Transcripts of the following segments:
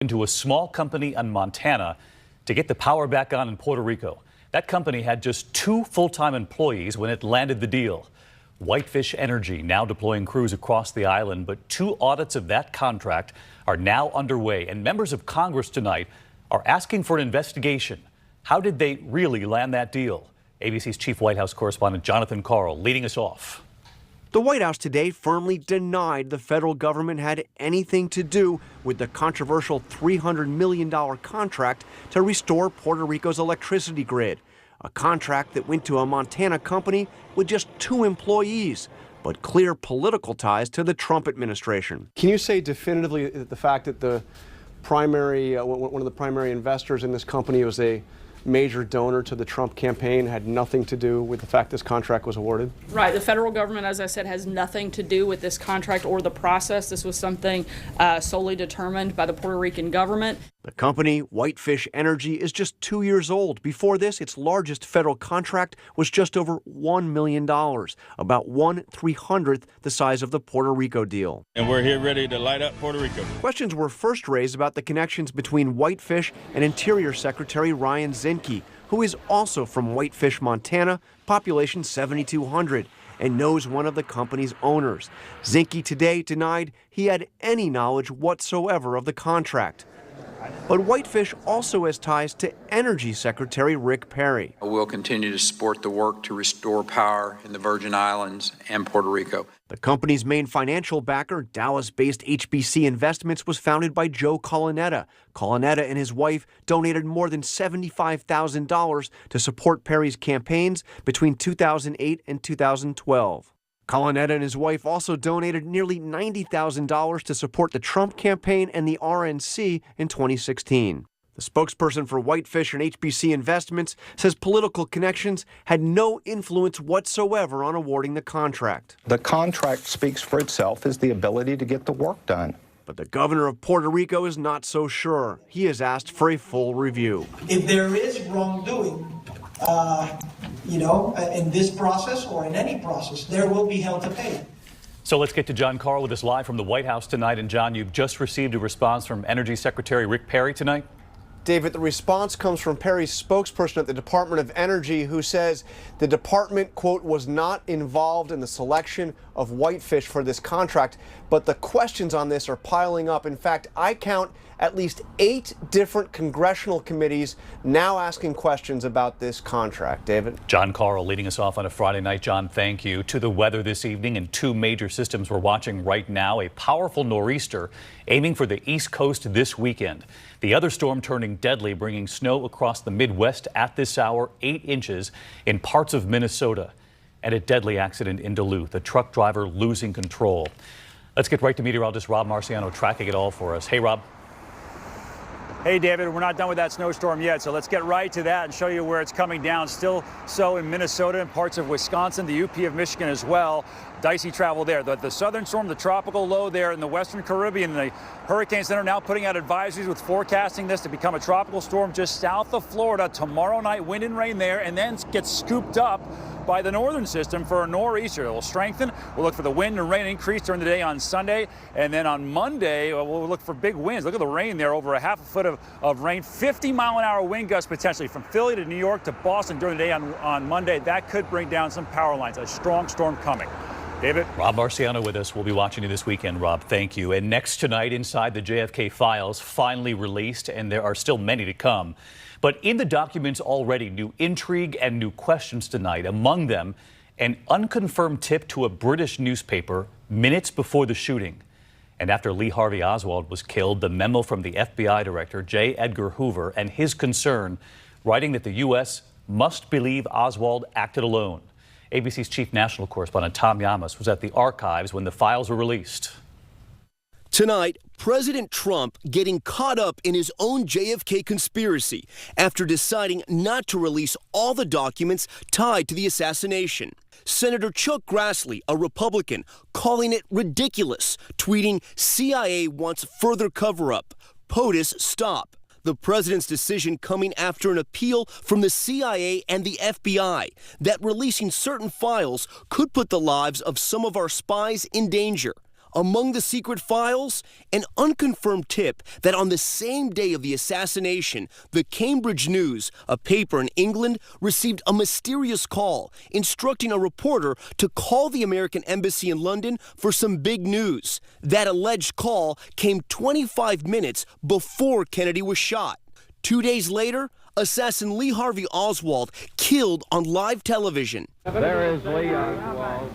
into a small company in Montana to get the power back on in Puerto Rico. That company had just 2 full-time employees when it landed the deal. Whitefish Energy now deploying crews across the island, but 2 audits of that contract are now underway, and members of Congress tonight are asking for an investigation. How did they really land that deal? ABC's chief White House correspondent Jonathan Karl leading us off. The White House today firmly denied the federal government had anything to do with the controversial $300 million contract to restore Puerto Rico's electricity grid, a contract that went to a Montana company with just 2 employees, but clear political ties to the Trump administration. Can you say definitively that the fact that the primary, one of the primary investors in this company was a major donor to the Trump campaign had nothing to do with the fact this contract was awarded? Right. The federal government, as I said, has nothing to do with this contract or the process. This was something solely determined by the Puerto Rican government. The company, Whitefish Energy, is just 2 years old. Before this, its largest federal contract was just over $1 million, about 1/300th the size of the Puerto Rico deal. And we're here ready to light up Puerto Rico. Questions were first raised about the connections between Whitefish and Interior Secretary Ryan Zinke, who is also from Whitefish, Montana, population 7,200, and knows one of the company's owners. Zinke today denied he had any knowledge whatsoever of the contract. But Whitefish also has ties to Energy Secretary Rick Perry. We'll continue to support the work to restore power in the Virgin Islands and Puerto Rico. The company's main financial backer, Dallas-based HBC Investments, was founded by Joe Colonnetta. Colonnetta and his wife donated more than $75,000 to support Perry's campaigns between 2008 and 2012. Colonnetta and his wife also donated nearly $90,000 to support the Trump campaign and the RNC in 2016. The spokesperson for Whitefish and HBC Investments says political connections had no influence whatsoever on awarding the contract. The contract speaks for itself as the ability to get the work done. But the governor of Puerto Rico is not so sure. He has asked for a full review. If there is wrongdoing, in this process or in any process, there will be hell to pay. So let's get to John Karl with us live from the White House tonight. And John, you've just received a response from Energy Secretary Rick Perry tonight. David, the response comes from Perry's spokesperson at the Department of Energy, who says the department, quote, was not involved in the selection of Whitefish for this contract, but the questions on this are piling up. In fact, I count at least 8 different congressional committees now asking questions about this contract. David? John Karl leading us off on a Friday night. John, thank you. To the weather this evening, and 2 major systems we're watching right now. A powerful nor'easter aiming for the East Coast this weekend. The other storm turning deadly, bringing snow across the Midwest at this hour, 8 inches in parts of Minnesota. And a deadly accident in Duluth, a truck driver losing control. Let's get right to meteorologist Rob Marciano tracking it all for us. Hey, Rob. Hey, David, we're not done with that snowstorm yet, so let's get right to that and show you where it's coming down. Still so in Minnesota and parts of Wisconsin, the UP of Michigan as well. Dicey travel there. The southern storm, the tropical low there in the western Caribbean, the Hurricane Center now putting out advisories with forecasting this to become a tropical storm just south of Florida tomorrow night. Wind and rain there, and then gets scooped up by the northern system for a nor'easter. It will strengthen. We'll look for the wind and rain increase during the day on Sunday, and then on Monday we'll look for big winds. Look at the rain there, over a half a foot of rain, 50-mile-an-hour wind gusts potentially from Philly to New York to Boston during the day on Monday. That could bring down some power lines. A strong storm coming. David? Rob Marciano with us. We'll be watching you this weekend, Rob. Thank you. And next tonight, Inside the JFK Files, finally released, and there are still many to come. But in the documents already, new intrigue and new questions tonight. Among them, an unconfirmed tip to a British newspaper minutes before the shooting. And after Lee Harvey Oswald was killed, the memo from the FBI director, J. Edgar Hoover, and his concern, writing that the U.S. must believe Oswald acted alone. ABC's chief national correspondent Tom Llamas was at the archives when the files were released. Tonight, President Trump getting caught up in his own JFK conspiracy after deciding not to release all the documents tied to the assassination. Senator Chuck Grassley, a Republican, calling it ridiculous, tweeting, "CIA wants further cover-up. POTUS stop." The president's decision coming after an appeal from the CIA and the FBI that releasing certain files could put the lives of some of our spies in danger. Among the secret files, an unconfirmed tip that on the same day of the assassination, the Cambridge News, a paper in England, received a mysterious call instructing a reporter to call the American embassy in London for some big news. That alleged call came 25 minutes before Kennedy was shot. 2 days later, assassin Lee Harvey Oswald killed on live television. There is Lee Oswald.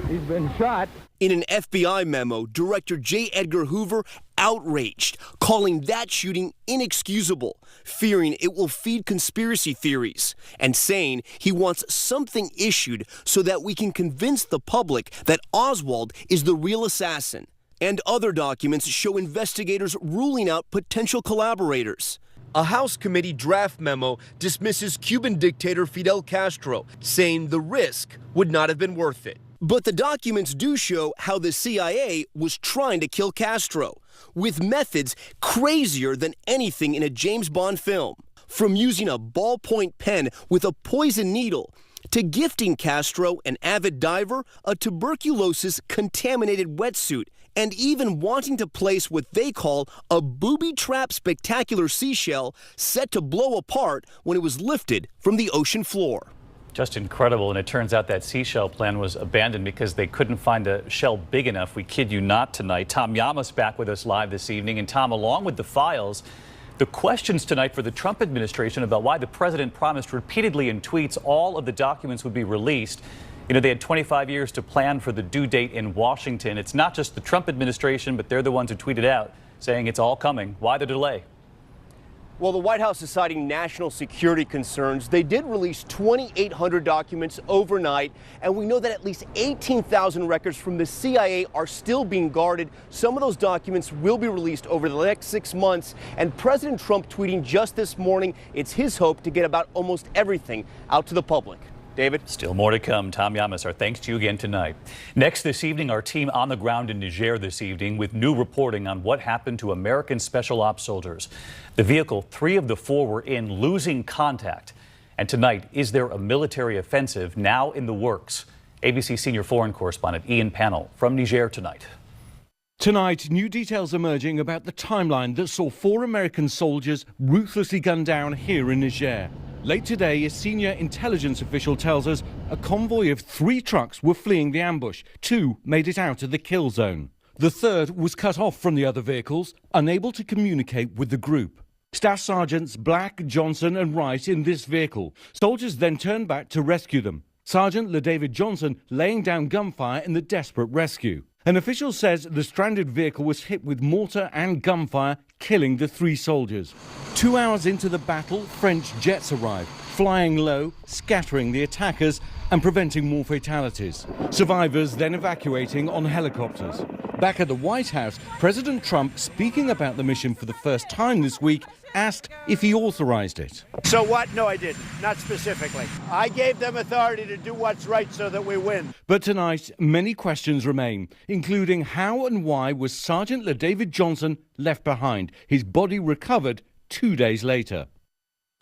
He's been shot. In an FBI memo, Director J. Edgar Hoover outraged, calling that shooting inexcusable, fearing it will feed conspiracy theories, and saying he wants something issued so that we can convince the public that Oswald is the real assassin. And other documents show investigators ruling out potential collaborators. A House committee draft memo dismisses Cuban dictator Fidel Castro, saying the risk would not have been worth it. But the documents do show how the CIA was trying to kill Castro, with methods crazier than anything in a James Bond film. From using a ballpoint pen with a poison needle, to gifting Castro, an avid diver, a tuberculosis-contaminated wetsuit, and even wanting to place what they call a booby-trapped spectacular seashell set to blow apart when it was lifted from the ocean floor. Just incredible, and it turns out that seashell plan was abandoned because they couldn't find a shell big enough. We kid you not tonight. Tom Llamas back with us live this evening. And Tom, along with the files, the questions tonight for the Trump administration about why the president promised repeatedly in tweets all of the documents would be released. You know, they had 25 years to plan for the due date in Washington. It's not just the Trump administration, but they're the ones who tweeted out saying it's all coming. Why the delay? Well, the White House is citing national security concerns. They did release 2,800 documents overnight, and we know that at least 18,000 records from the CIA are still being guarded. Some of those documents will be released over the next 6 months, and President Trump tweeting just this morning, it's his hope to get about almost everything out to the public. David? Still more to come. Tom Llamas, our thanks to you again tonight. Next this evening, our team on the ground in Niger this evening with new reporting on what happened to American Special Ops soldiers. The vehicle 3 of the 4 were in losing contact. And tonight, is there a military offensive now in the works? ABC senior foreign correspondent Ian Pannell from Niger tonight. Tonight, new details emerging about the timeline that saw 4 American soldiers ruthlessly gunned down here in Niger. Late today, a senior intelligence official tells us a convoy of 3 trucks were fleeing the ambush. 2 made it out of the kill zone. The 3rd was cut off from the other vehicles, unable to communicate with the group. Staff Sergeants Black, Johnson and Wright in this vehicle. Soldiers then turned back to rescue them. Sergeant LaDavid Johnson laying down gunfire in the desperate rescue. An official says the stranded vehicle was hit with mortar and gunfire, killing the 3 soldiers. 2 hours into the battle, French jets arrived, flying low, scattering the attackers and preventing more fatalities. Survivors then evacuating on helicopters. Back at the White House, President Trump, speaking about the mission for the first time this week, asked if he authorized it. So what? No, I didn't. Not specifically. I gave them authority to do what's right so that we win. But tonight, many questions remain, including how and why was Sergeant LaDavid Johnson left behind, his body recovered 2 days later.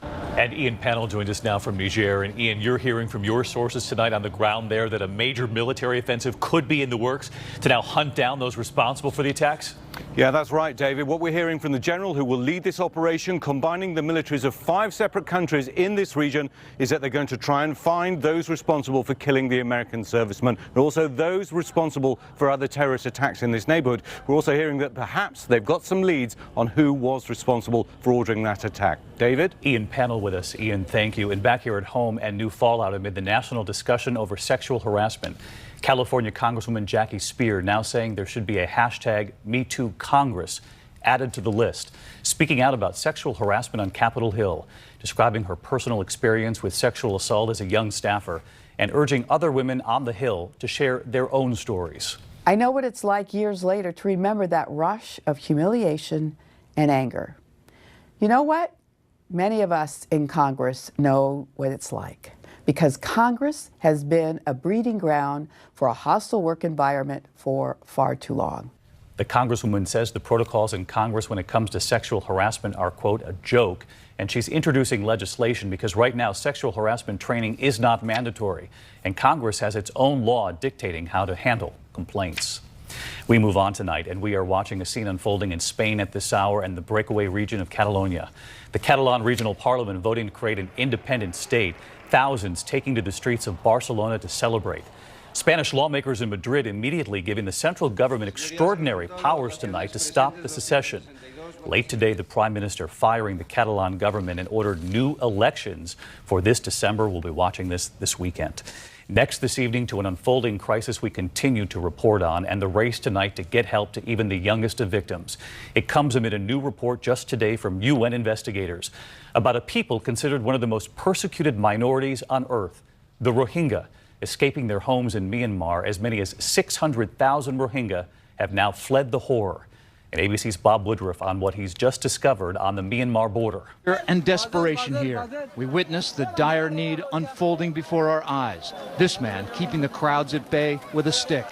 And Ian Pannell joins us now from Niger. And Ian, you're hearing from your sources tonight on the ground there that a major military offensive could be in the works to now hunt down those responsible for the attacks? Yeah, that's right, David. What we're hearing from the general who will lead this operation, combining the militaries of 5 separate countries in this region, is that they're going to try and find those responsible for killing the American servicemen, and also those responsible for other terrorist attacks in this neighborhood. We're also hearing that perhaps they've got some leads on who was responsible for ordering that attack. David? Ian Pannell with us. Ian, thank you. And back here at home, and new fallout amid the national discussion over sexual harassment. California Congresswoman Jackie Speier now saying there should be a hashtag #MeTooCongress added to the list, speaking out about sexual harassment on Capitol Hill, describing her personal experience with sexual assault as a young staffer, and urging other women on the Hill to share their own stories. I know what it's like years later to remember that rush of humiliation and anger. You know what? Many of us in Congress know what it's like, because Congress has been a breeding ground for a hostile work environment for far too long. The Congresswoman says the protocols in Congress when it comes to sexual harassment are, quote, a joke. And she's introducing legislation because right now sexual harassment training is not mandatory. And Congress has its own law dictating how to handle complaints. We move on tonight, and we are watching a scene unfolding in Spain at this hour and the breakaway region of Catalonia. The Catalan Regional Parliament voting to create an independent state. Thousands taking to the streets of Barcelona to celebrate. Spanish lawmakers in Madrid immediately giving the central government extraordinary powers tonight to stop the secession. Late today, the Prime Minister firing the Catalan government and ordered new elections for this December. We'll be watching this weekend. Next this evening, to an unfolding crisis we continue to report on and the race tonight to get help to even the youngest of victims. It comes amid a new report just today from UN investigators about a people considered one of the most persecuted minorities on earth, the Rohingya, escaping their homes in Myanmar. As many as 600,000 Rohingya have now fled the horror. And ABC's Bob Woodruff on what he's just discovered on the Myanmar border. And desperation here. We witness the dire need unfolding before our eyes. This man keeping the crowds at bay with a stick.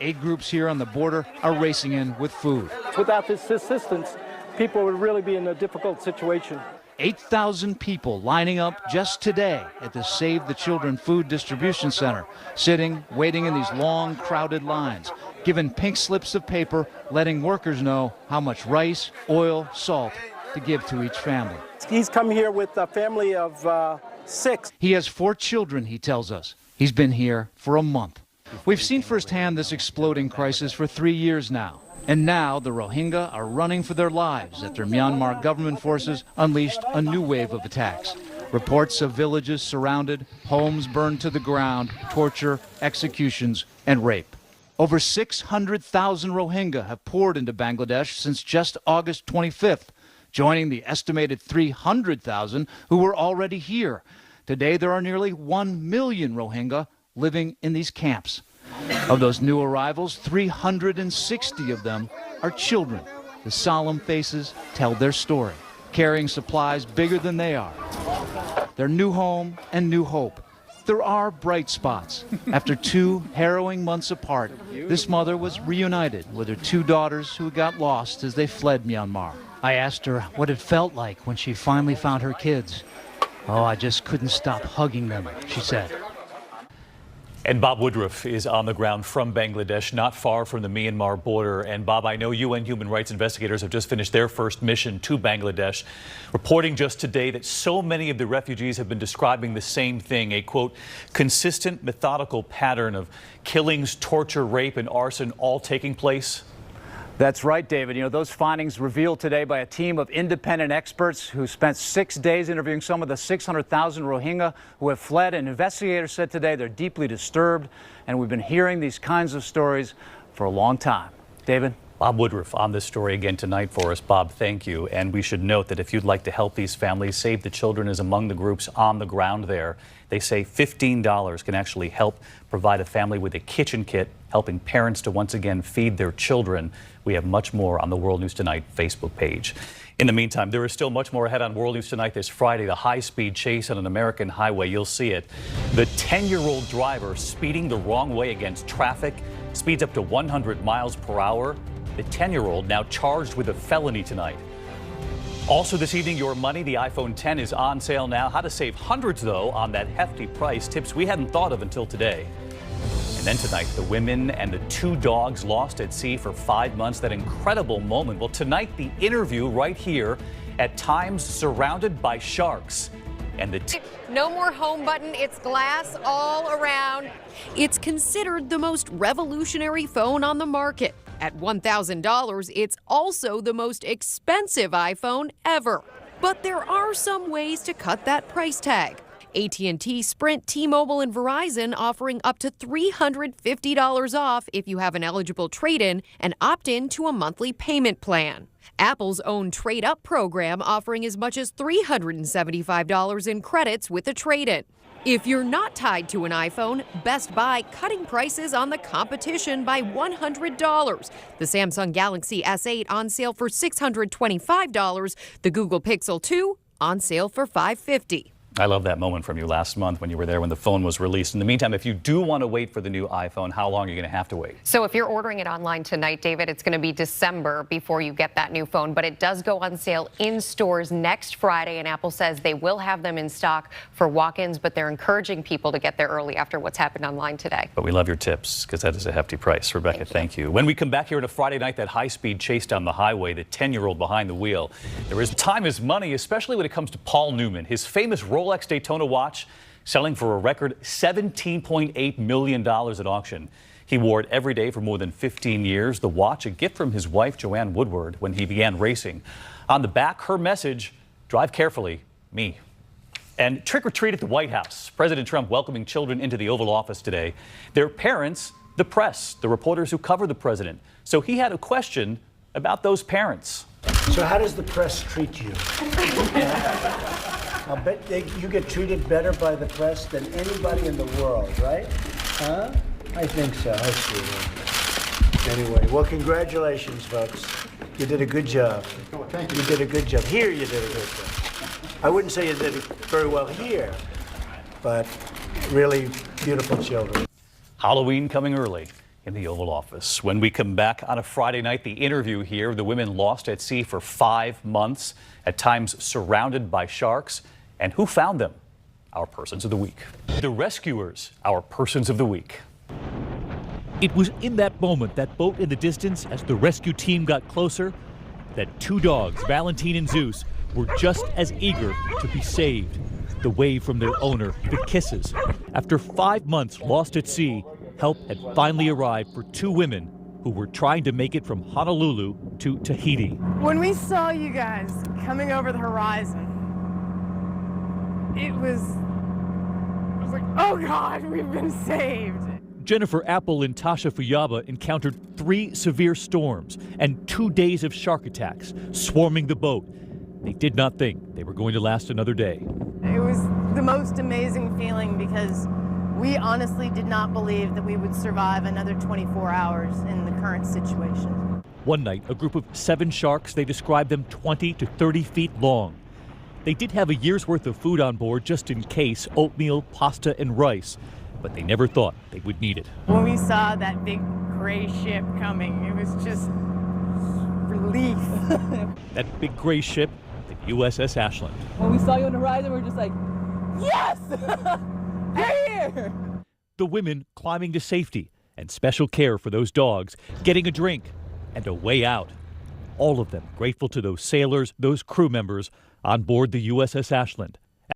8 groups here on the border are racing in with food. Without this assistance, people would really be in a difficult situation. 8,000 people lining up just today at the Save the Children Food Distribution Center, sitting, waiting in these long, crowded lines, given pink slips of paper, letting workers know how much rice, oil, salt to give to each family. He's come here with a family of 6. He has 4 children, he tells us. He's been here for a month. We've seen firsthand this exploding crisis for 3 years now. And now the Rohingya are running for their lives after Myanmar government forces unleashed a new wave of attacks. Reports of villages surrounded, homes burned to the ground, torture, executions, and rape. Over 600,000 Rohingya have poured into Bangladesh since just August 25th, joining the estimated 300,000 who were already here. Today there are nearly 1 million Rohingya living in these camps. Of those new arrivals, 360 of them are children. The solemn faces tell their story, carrying supplies bigger than they are. Their new home and new hope. There are bright spots. After 2 harrowing months apart, this mother was reunited with her 2 daughters who got lost as they fled Myanmar. I asked her what it felt like when she finally found her kids. "Oh, I just couldn't stop hugging them," she said. And Bob Woodruff is on the ground from Bangladesh, not far from the Myanmar border. And Bob, I know UN human rights investigators have just finished their first mission to Bangladesh, reporting just today that so many of the refugees have been describing the same thing, a, quote, consistent, methodical pattern of killings, torture, rape, and arson all taking place. That's right, David. You know, those findings revealed today by a team of independent experts who spent 6 days interviewing some of the 600,000 Rohingya who have fled. And investigators said today they're deeply disturbed. And we've been hearing these kinds of stories for a long time. David? Bob Woodruff on this story again tonight for us. Bob, thank you. And we should note that if you'd like to help these families, Save the Children is among the groups on the ground there. They say $15 can actually help provide a family with a kitchen kit, helping parents to once again feed their children. We have much more on the World News Tonight Facebook page. In the meantime, there is still much more ahead on World News Tonight this Friday. The high-speed chase on an American highway, you'll see it. The 10-year-old driver speeding the wrong way against traffic, speeds up to 100 miles per hour. The 10-year-old now charged with a felony tonight. Also this evening, your money, the iPhone 10 is on sale now. How to save hundreds, though, on that hefty price. Tips we hadn't thought of until today. And then tonight, the women and the 2 dogs lost at sea for 5 months. That incredible moment. Well, tonight, the interview right here, at times surrounded by sharks. And the no more home button, it's glass all around. It's considered the most revolutionary phone on the market. At $1,000, it's also the most expensive iPhone ever. But there are some ways to cut that price tag. AT&T, Sprint, T-Mobile, and Verizon offering up to $350 off if you have an eligible trade-in and opt in to a monthly payment plan. Apple's own Trade-Up program offering as much as $375 in credits with a trade-in. If you're not tied to an iPhone, Best Buy cutting prices on the competition by $100. The Samsung Galaxy S8 on sale for $625. The Google Pixel 2 on sale for $550. I love that moment from you last month when you were there when the phone was released. In the meantime, if you do want to wait for the new iPhone, how long are you going to have to wait? So if you're ordering it online tonight, David, it's going to be December before you get that new phone, but it does go on sale in stores next Friday, and Apple says they will have them in stock for walk-ins, but they're encouraging people to get there early after what's happened online today. But we love your tips because that is a hefty price. Rebecca, thank you. When we come back here on a Friday night, that high-speed chase down the highway, the 10-year-old behind the wheel. There is time is money, especially when it comes to Paul Newman. His famous Rolex Daytona watch selling for a record $17.8 million at auction. He wore it every day for more than 15 years. The watch, a gift from his wife, Joanne Woodward, when he began racing. On the back, her message, drive carefully, me. And trick or treat at the White House. President Trump welcoming children into the Oval Office today. Their parents, the press, the reporters who cover the president. So he had a question about those parents. So how does the press treat you? I'll bet you get treated better by the press than anybody in the world, right? Huh? I think so. I see. Anyway, well, congratulations, folks. You did a good job. Thank you. You did a good job. Here, you did a good job. I wouldn't say you did it very well here, but really beautiful children. Halloween coming early in the Oval Office. When we come back on a Friday night, the interview here, the women lost at sea for 5 months, at times surrounded by sharks. And who found them? Our Persons of the Week. The rescuers, our Persons of the Week. It was in that moment, that boat in the distance, as the rescue team got closer, that 2 dogs, Valentine and Zeus, were just as eager to be saved. The wave from their owner, the kisses. After 5 months lost at sea, help had finally arrived for 2 women who were trying to make it from Honolulu to Tahiti. When we saw you guys coming over the horizon, it was like, oh God, we've been saved. Jennifer Apple and Tasha Fuyaba encountered 3 severe storms and 2 days of shark attacks swarming the boat. They did not think they were going to last another day. It was the most amazing feeling because we honestly did not believe that we would survive another 24 hours in the current situation. One night, a group of 7 sharks, they described them 20 to 30 feet long. They did have a year's worth of food on board just in case, oatmeal, pasta, and rice, but they never thought they would need it. When we saw that big gray ship coming, it was just relief. That big gray ship, the USS Ashland. When we saw you on the horizon, we were just like, yes! They're here! The women climbing to safety and special care for those dogs, getting a drink and a way out. All of them grateful to those sailors, those crew members on board the USS Ashland.